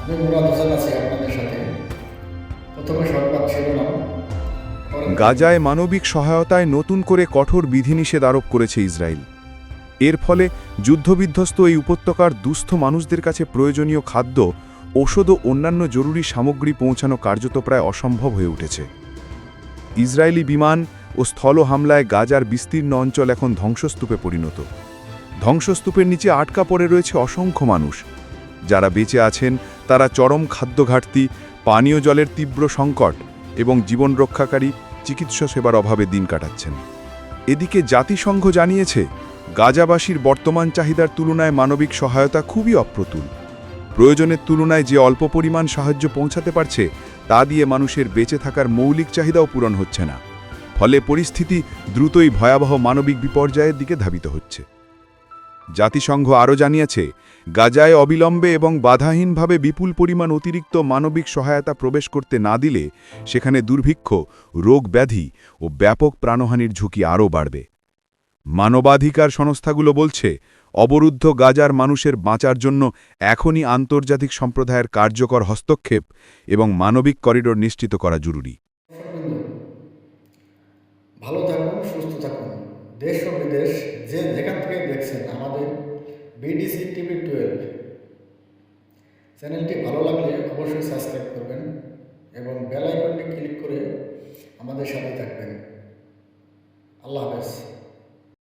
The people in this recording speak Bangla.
আমি মুরাদ হোসেন আছি আপনাদের সাথে। প্রথমে সংবাদ শিরোনাম। গাজায় মানবিক সহায়তায় নতুন করে কঠোর বিধিনিষেধ আরোপ করেছে ইসরায়েল। এর ফলে যুদ্ধবিধ্বস্ত এই উপত্যকার দুস্থ মানুষদের কাছে প্রয়োজনীয় খাদ্য, ওষুধ ও অন্যান্য জরুরি সামগ্রী পৌঁছানো কার্যত প্রায় অসম্ভব হয়ে উঠেছে। ইসরায়েলি বিমান ও স্থল হামলায় গাজার বিস্তীর্ণ অঞ্চল এখন ধ্বংসস্তূপে পরিণত। ধ্বংসস্তূপের নিচে আটকা পড়ে রয়েছে অসংখ্য মানুষ। যারা বেঁচে আছেন তারা চরম খাদ্য ঘাটতি, পানীয় জলের তীব্র সংকট এবং জীবন রক্ষাকারী চিকিৎসা সেবার অভাবে দিন কাটাচ্ছেন। এদিকে জাতিসংঘ জানিয়েছে, গাজাবাসীর বর্তমান চাহিদার তুলনায় মানবিক সহায়তা খুবই অপ্রতুল। প্রয়োজনের তুলনায় যে অল্প পরিমাণ সাহায্য পৌঁছাতে পারছে তা দিয়ে মানুষের বেঁচে থাকার মৌলিক চাহিদাও পূরণ হচ্ছে না। ফলে পরিস্থিতি দ্রুতই ভয়াবহ মানবিক বিপর্যয়ের দিকে ধাবিত হচ্ছে। জাতিসংঘ আরও জানিয়েছে, গাজায় অবিলম্বে এবং বাধাহীনভাবে বিপুল পরিমাণ অতিরিক্ত মানবিক সহায়তা প্রবেশ করতে না দিলে সেখানে দুর্ভিক্ষ, রোগ ব্যাধি ও ব্যাপক প্রাণহানির ঝুঁকি আরও বাড়বে। মানবাধিকার সংস্থাগুলো বলছে, অবরুদ্ধ গাজার মানুষের বাঁচার জন্য এখনই আন্তর্জাতিক সম্প্রদায়ের কার্যকর হস্তক্ষেপ এবং মানবিক করিডোর নিশ্চিত করা জরুরি। ভালো থাকুন, সুস্থ থাকুন। দেশ ও বিদেশ যে যেখান থেকে দেখছেন আমাদের বিডিসি টিভি 12 চ্যানেলটি ভালো লাগলে অবশ্যই সাবস্ক্রাইব করবেন এবং বেল আইকনটি ক্লিক করে আমাদের সাথে থাকবেন। আল্লাহ হাফেজ।